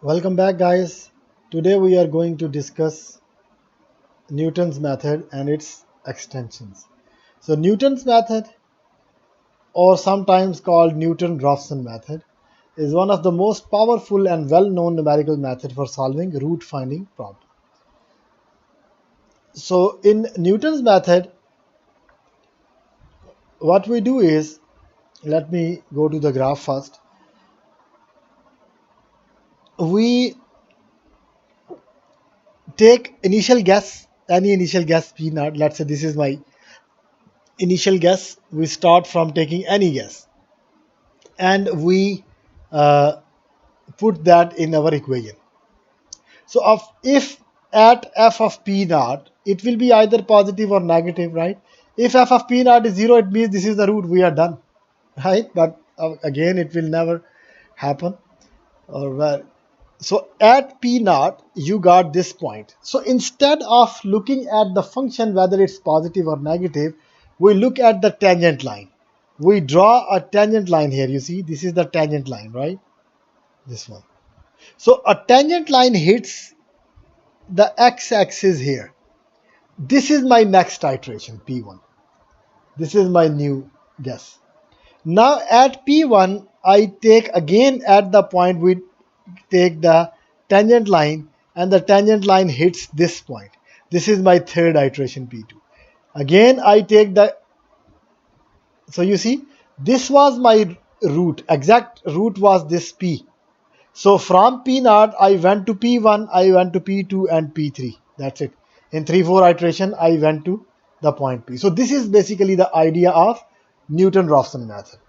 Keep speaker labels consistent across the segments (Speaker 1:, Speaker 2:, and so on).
Speaker 1: Welcome back, guys. Today we are going to discuss Newton's method and its extensions. So Newton's method, or sometimes called Newton-Raphson method, is one of the most powerful and well-known numerical method for solving root finding problem. So in Newton's method, what we do is, let me go to the graph first. We take initial guess, any initial guess P naught. Let's say this is my initial guess. We start from taking any guess and we uh, put that in our equation. So if at f of p naught, it will be either positive or negative, right? If f of p naught is 0, it means this is the root, we are done, right? But again, it will never happen. Or where? So at p naught, you got this point. So instead of looking at the function, whether it's positive or negative, we look at the tangent line. We draw a tangent line here. You see, this is the tangent line, right? This one. So a tangent line hits the x-axis here. This is my next iteration, P1. This is my new guess. Now at P1, I take again at the point we take the tangent line and the tangent line hits this point. This is my third iteration, P2. Again, I take the, so you see, this was my root, exact root was this P. So from P naught, I went to P1, I went to P2 and P3. That's it. In 3-4 iteration, I went to the point P. So this is basically the idea of Newton-Raphson method.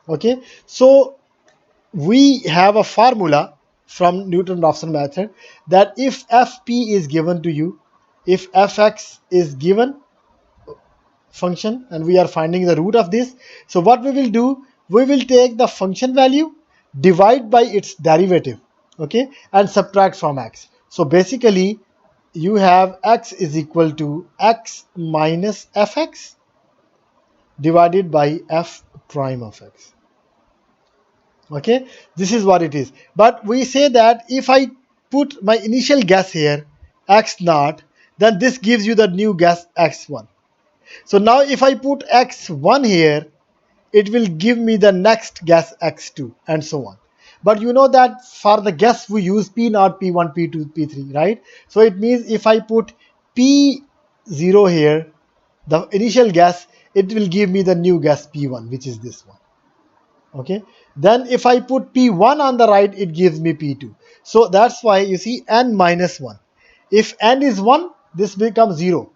Speaker 1: Okay. So we have a formula from Newton-Raphson method that if Fp is given to you, if Fx is given function and we are finding the root of this, so what we will do, we will take the function value, divide by its derivative, okay, and subtract from x. So basically you have x is equal to x minus fx divided by f prime of x. Okay, this is what it is. But we say that if I put my initial guess here x naught, then this gives you the new guess x1. So now if I put x1 here, it will give me the next guess x2 and so on. But you know that for the guess we use p0, p1, p2, p3, right? So it means if I put p0 here, the initial guess, it will give me the new guess p1, which is this one. Okay. Then if I put p1 on the right, it gives me p2. So that's why you see n minus 1. If n is 1, this becomes 0.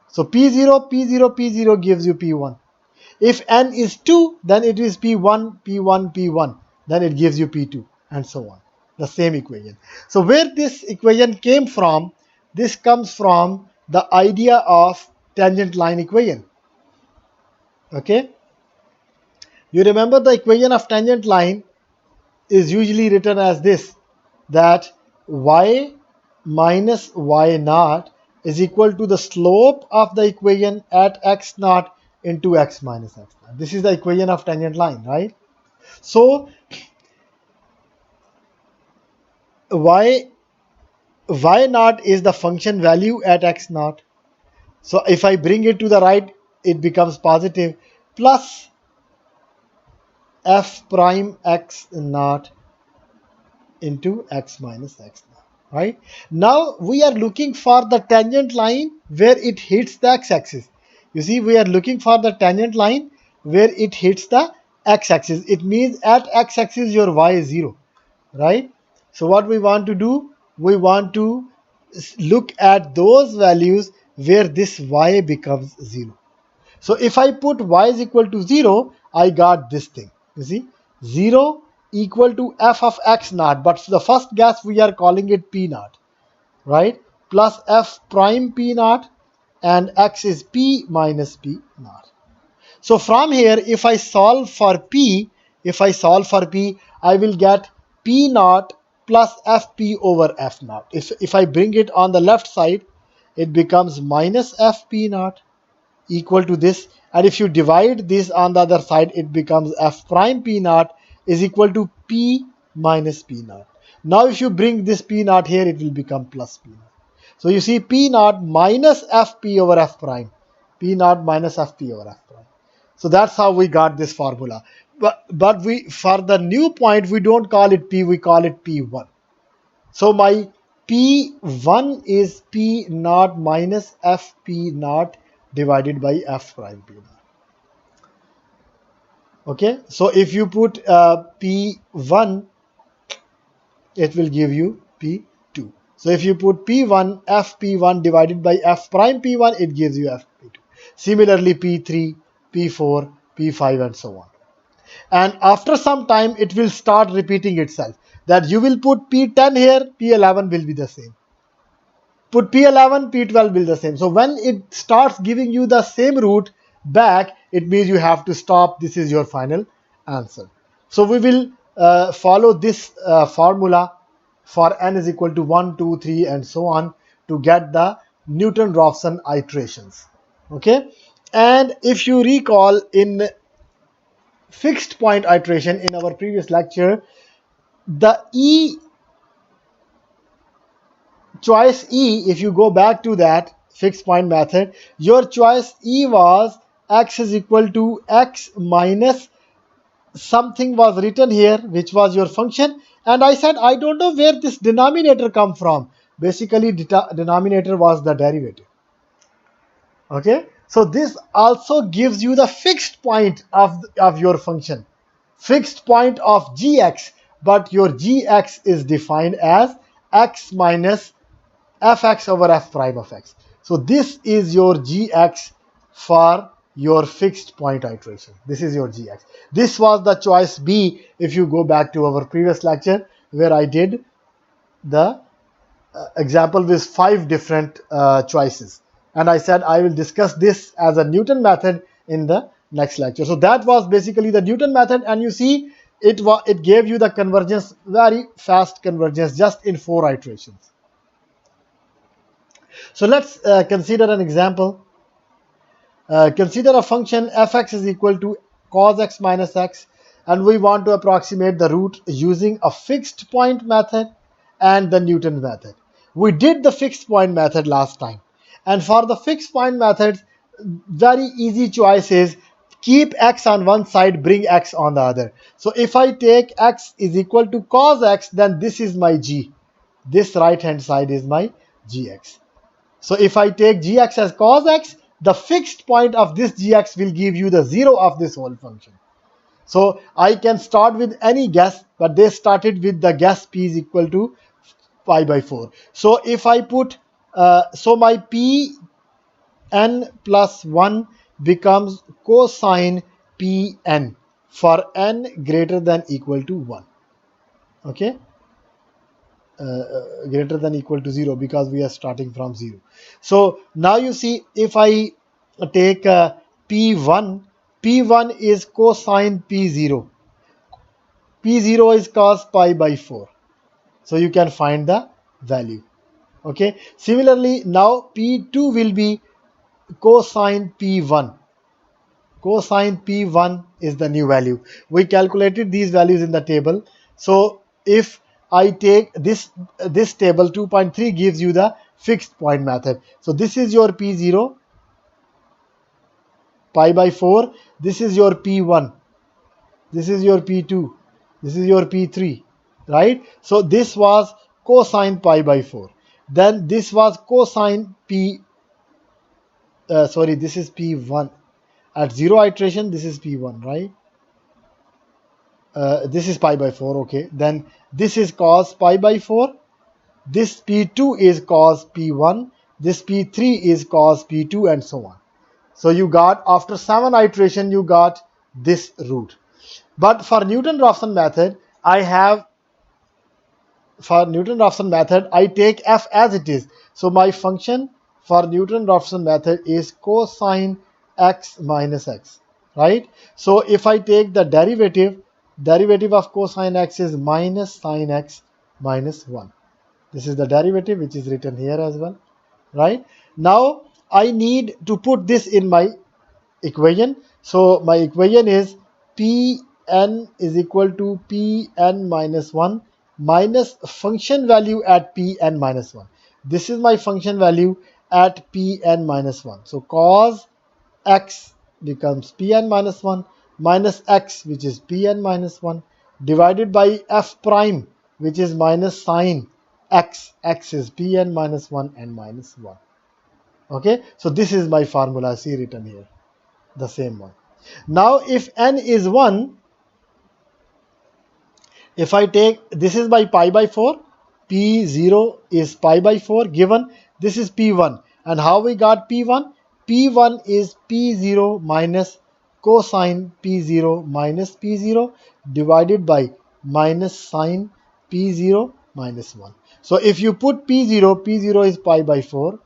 Speaker 1: So p0, p0, p0 gives you p1. If n is 2, then it is p1, p1, p1. Then it gives you p2 and so on. The same equation. So where this equation came from, this comes from the idea of tangent line equation. Okay. You remember the equation of tangent line is usually written as this, that y minus y naught is equal to the slope of the equation at x naught into x minus x naught. This is the equation of tangent line, right? So y naught is the function value at x naught. So if I bring it to the right, it becomes positive, plus f prime x naught into x minus x naught, right? Now we are looking for the tangent line where it hits the x-axis. You see, we are looking for the tangent line where it hits the x-axis. It means at x-axis your y is 0, right? So what we want to do, we want to look at those values where this y becomes 0. So if I put y is equal to 0, I got this thing. You see, 0 equal to f of x naught, but the first guess we are calling it p naught, right? Plus f prime p naught, and x is p minus p naught. So from here, if I solve for p, I will get p naught plus fp over f naught. If I bring it on the left side, it becomes minus fp naught equal to this, and if you divide this on the other side, it becomes f prime p naught is equal to p minus p naught. Now if you bring this P naught here, it will become plus P naught. So you see P naught minus Fp over F prime. P naught minus Fp over F prime. So that's how we got this formula. But we, for the new point, we don't call it P, we call it P1. So my P1 is P naught minus Fp naught divided by F prime P naught. Okay, so if you put P1, it will give you P2. So if you put P1, Fp1 divided by F prime P1, it gives you Fp2. Similarly, P3, P4, P5 and so on. And after some time, it will start repeating itself. That you will put P10 here, P11 will be the same. Put P11, P12 will be the same. So when it starts giving you the same root back, it means you have to stop. This is your final answer. So we will follow this formula for n is equal to 1, 2, 3 and so on to get the Newton-Raphson iterations. Okay, and if you recall, in fixed point iteration in our previous lecture, the choice E, if you go back to that fixed point method, your choice E was x is equal to x minus something was written here, which was your function, and I said I don't know where this denominator come from. Basically denominator was the derivative. Okay, so this also gives you the fixed point of your function, fixed point of gx, but your gx is defined as x minus fx over f prime of x. So this is your gx for your fixed point iteration. This is your gx. This was the choice B if you go back to our previous lecture where I did the example with 5 different choices, and I said I will discuss this as a Newton method in the next lecture. So that was basically the Newton method, and you see it gave you the convergence, very fast convergence, just in 4 iterations. So let's consider an example. Consider a function fx is equal to cos x minus x, and we want to approximate the root using a fixed point method and the Newton method. We did the fixed point method last time, and for the fixed point method, very easy choice is keep x on one side, bring x on the other. So if I take x is equal to cos x, then this is my g. This right hand side is my gx. So if I take gx as cos x, the fixed point of this gx will give you the 0 of this whole function. So I can start with any guess, but they started with the guess p is equal to pi by 4. So if I put, so my p n plus 1 becomes cosine pn for n greater than equal to 1. Okay, greater than equal to 0 because we are starting from 0. So now you see, if I take p1, p1 is cosine p0, p0 is cos pi by 4. So you can find the value. Okay, similarly now p2 will be cosine p1. Cosine p1 is the new value. We calculated these values in the table. So if I take this table, 2.3 gives you the fixed point method. So this is your p0, pi by 4. This is your p1. This is your p2. This is your p3, right? So this was cosine pi by 4. Then this was cosine p, this is p1. At 0 iteration, this is p1, right? This is pi by 4, okay. Then this is cos pi by 4. This p2 is cos p1. This p3 is cos p2 and so on. So you got, after 7 iteration, you got this root. But for Newton-Raphson method, I take f as it is. So my function for Newton-Raphson method is cosine x minus x, right? So if I take the derivative of cosine x is minus sine x minus 1. This is the derivative which is written here as well, right? Now I need to put this in my equation. So my equation is Pn is equal to Pn minus 1 minus function value at Pn minus 1. This is my function value at Pn minus 1. So cos x becomes Pn minus 1 minus x, which is Pn minus 1, divided by f prime, which is minus sine x. X is Pn minus 1 and minus 1. Okay, so this is my formula. See written here, the same one. Now if n is 1, if I take, this is by pi by 4, P0 is pi by 4 given, this is P1. And how we got P1? P1 is P0 minus cosine P0 minus P0 divided by minus sine P0 minus 1. So if you put P0, P0 is pi by 4,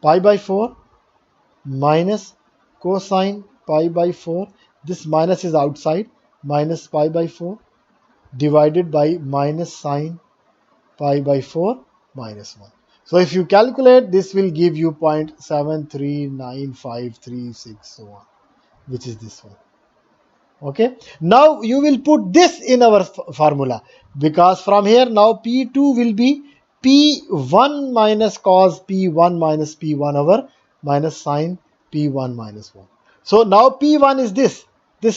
Speaker 1: pi by 4 minus cosine pi by 4, this minus is outside, minus pi by 4 divided by minus sine pi by 4 minus 1. So if you calculate, this will give you 0.739536, so on, which is this one. Okay, now you will put this in our formula, because from here now P2 will be P1 minus cos P1 minus P1 over minus sine P1 minus 1. So now P1 is this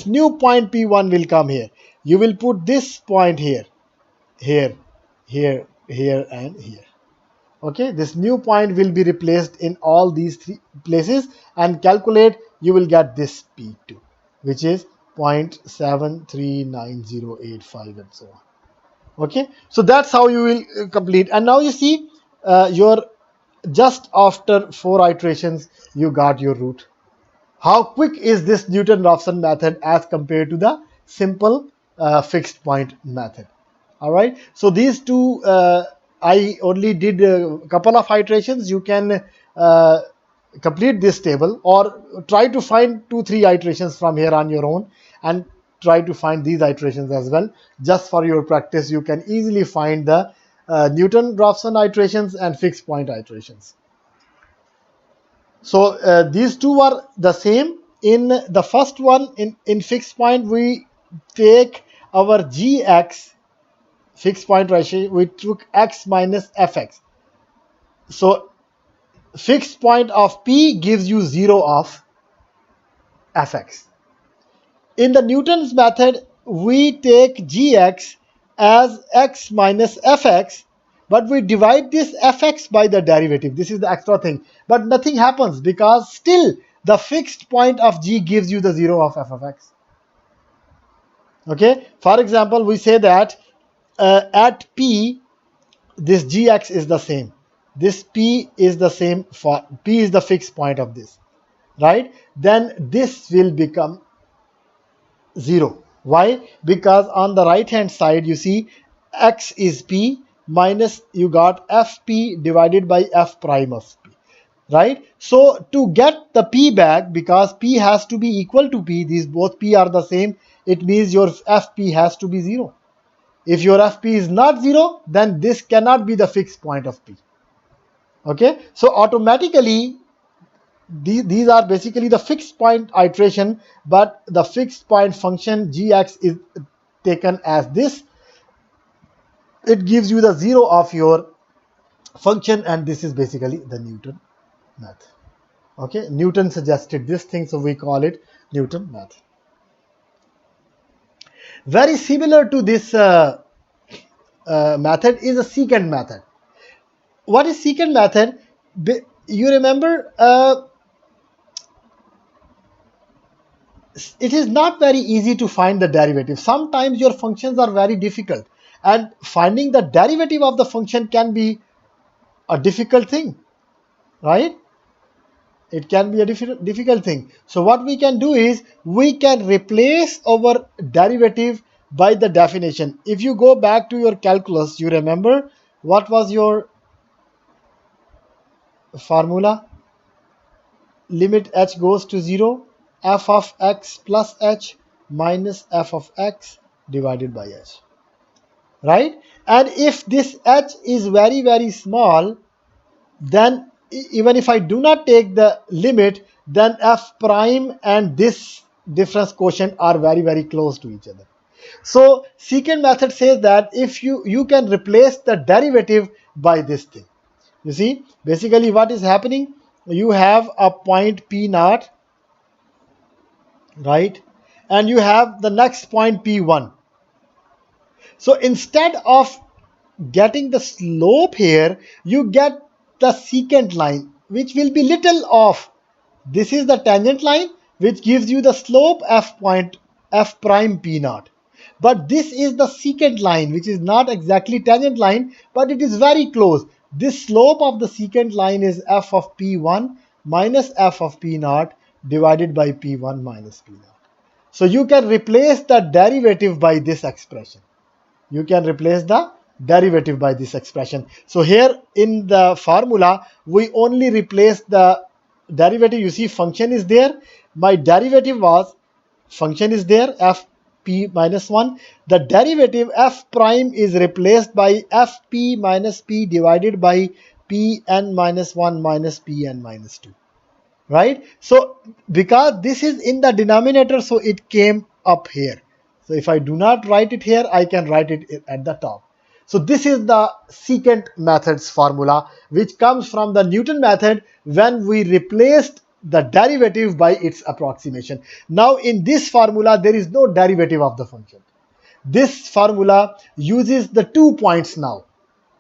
Speaker 1: new point P1 will come here. You will put this point here, here, here, here and here. Okay, this new point will be replaced in all these three places and calculate, you will get this P2, which is 0.739085 and so on. Okay, so that's how you will complete. And now you see your just after 4 iterations you got your root. How quick is this Newton-Raphson method as compared to the simple fixed point method? All right, so these two I only did a couple of iterations. You can complete this table or try to find 2-3 iterations from here on your own and try to find these iterations as well. Just for your practice, you can easily find the Newton-Raphson iterations and fixed point iterations. So these two are the same. In the first one, in fixed point, we take our gx, fixed point ratio, we took x minus fx. So fixed point of P gives you 0 of fx. In the Newton's method, we take gx as x minus fx, but we divide this fx by the derivative. This is the extra thing. But nothing happens because still the fixed point of g gives you the 0 of f of x. Okay, for example, we say that at P, this gx is the same. This P is the same for P is the fixed point of this, right? Then this will become 0. Why? Because on the right hand side, you see x is P minus you got fp divided by f prime of P, right? So to get the P back, because P has to be equal to P, these both P are the same, it means your fp has to be 0. If your fp is not 0, then this cannot be the fixed point of P. Okay, so automatically these are basically the fixed point iteration, but the fixed point function gx is taken as this. It gives you the 0 of your function, and this is basically the Newton method. Okay, Newton suggested this thing, so we call it Newton method. Very similar to this method is a secant method. What is secant method? You remember, it is not very easy to find the derivative. Sometimes your functions are very difficult, and finding the derivative of the function can be a difficult thing, right? It can be a difficult thing. So what we can do is we can replace our derivative by the definition. If you go back to your calculus, you remember what was your formula? Limit h goes to 0, f of x plus h minus f of x divided by h, right? And if this h is very, very small, then even if I do not take the limit, then f prime and this difference quotient are very, very close to each other. So secant method says that if you can replace the derivative by this thing. You see, basically what is happening, you have a point P naught, right, and you have the next point P1. So instead of getting the slope here, you get the secant line, which will be little off. This is the tangent line, which gives you the slope f point f prime p naught. But this is the secant line, which is not exactly tangent line, but it is very close. This slope of the secant line is f of p1 minus f of p naught divided by p1 minus p naught. So you can replace the derivative by this expression. You can replace the derivative by this expression. So here in the formula, we only replace the derivative. You see, function is there. My derivative was, function is there, f p minus 1. The derivative f prime is replaced by f p minus p divided by p n minus 1 minus p n minus 2. Right? So because this is in the denominator, so it came up here. So if I do not write it here, I can write it at the top. So this is the secant method's formula, which comes from the Newton method when we replaced the derivative by its approximation. Now in this formula, there is no derivative of the function. This formula uses the 2 points now.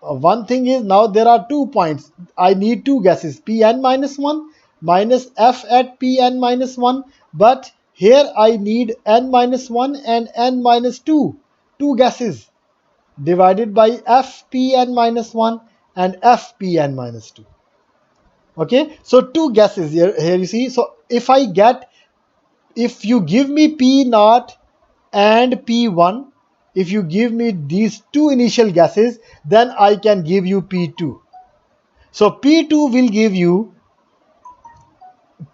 Speaker 1: One thing is, now there are 2 points. I need 2 guesses, Pn minus 1 minus f at Pn minus 1. But here I need n minus 1 and n minus 2. 2 guesses divided by fPn minus 1 and fPn minus 2. Okay, so 2 guesses here you see. So if you give me P naught and P1, if you give me these 2 initial guesses, then I can give you P2. So P2 will give you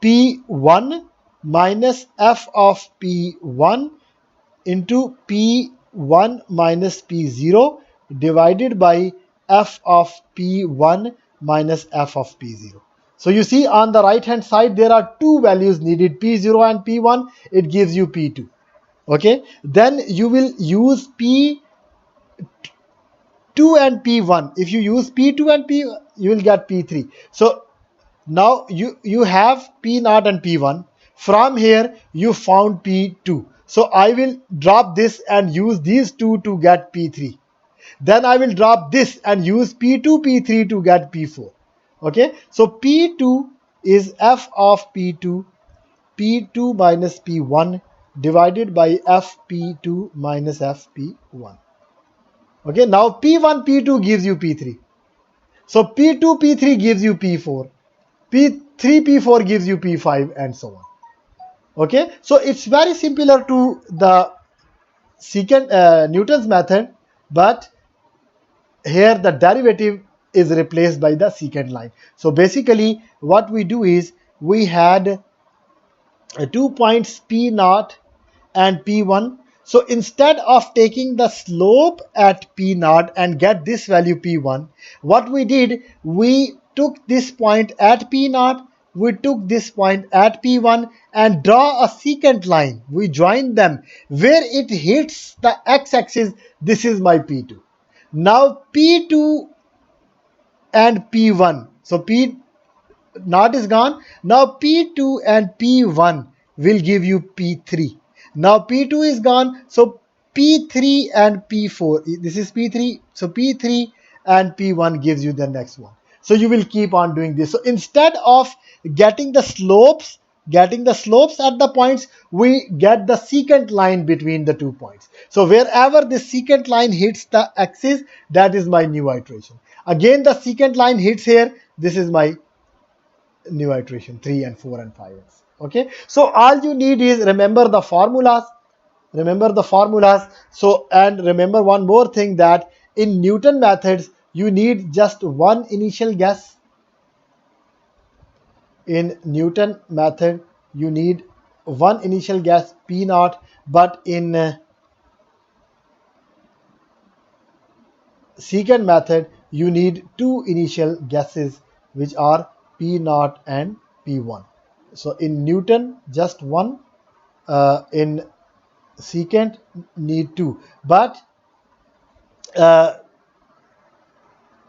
Speaker 1: P1 minus f of P1 into P1 minus P0 divided by f of P1 minus f of P0. So you see, on the right hand side there are 2 values needed, P0 and P1. It gives you P2. Okay, then you will use P2 and P1. If you use P2 and P, you will get P3. So now you have P naught and P1. From here you found P2. So I will drop this and use these 2 to get P3. Then I will drop this and use P2, P3 to get P4. Okay, so P2 is f of P2, P2 minus P1 divided by fp2 minus fp1. Okay, now P1, P2 gives you P3. So P2, P3 gives you P4. P3, P4 gives you P5 and so on. Okay, so it's very similar to the secant Newton's method, but here the derivative is replaced by the secant line. So basically what we do is, we had 2 points P naught and P1. So instead of taking the slope at P naught and get this value P1, what we did, we took this point at P naught, we took this point at P1 and draw a secant line. We join them where it hits the x-axis. This is my P2. Now P2 and P1. So P naught is gone. Now P2 and P1 will give you P3. Now P2 is gone. So P3 and P4. This is P3. So P3 and P1 gives you the next one. So you will keep on doing this. So instead of getting the slopes at the points, we get the secant line between the 2 points. So wherever the secant line hits the axis, that is my new iteration. Again, the secant line hits here. This is my new iteration, 3 and 4 and 5. Okay, so all you need is remember the formulas. So, and remember one more thing, that in Newton methods you need just one initial guess. In Newton method you need one initial guess, P naught, but in secant method you need 2 initial guesses, which are P naught and P1. So in Newton just one, in secant need 2, but uh,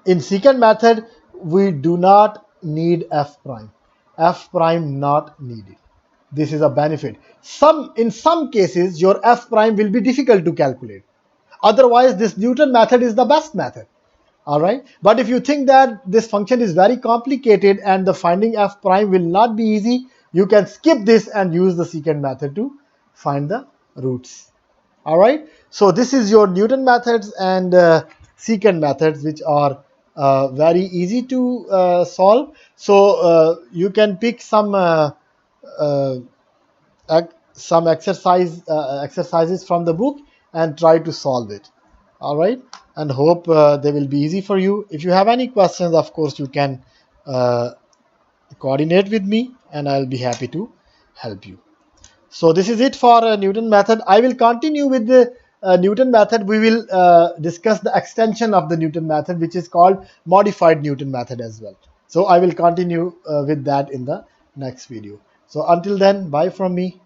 Speaker 1: in secant method we do not need f prime. F prime not needed. This is a benefit. In some cases your f prime will be difficult to calculate. Otherwise this Newton method is the best method. All right, but if you think that this function is very complicated and the finding f prime will not be easy, you can skip this and use the secant method to find the roots. All right, so this is your Newton methods and secant methods, which are very easy to solve. So you can pick uh, some exercises from the book and try to solve it. All right, and hope they will be easy for you. If you have any questions, of course you can uh, coordinate with me and I'll be happy to help you. So this is it for Newton method. I will continue with the Newton method. We will discuss the extension of the Newton method, which is called modified Newton method as well. So I will continue with that in the next video. So until then, bye from me.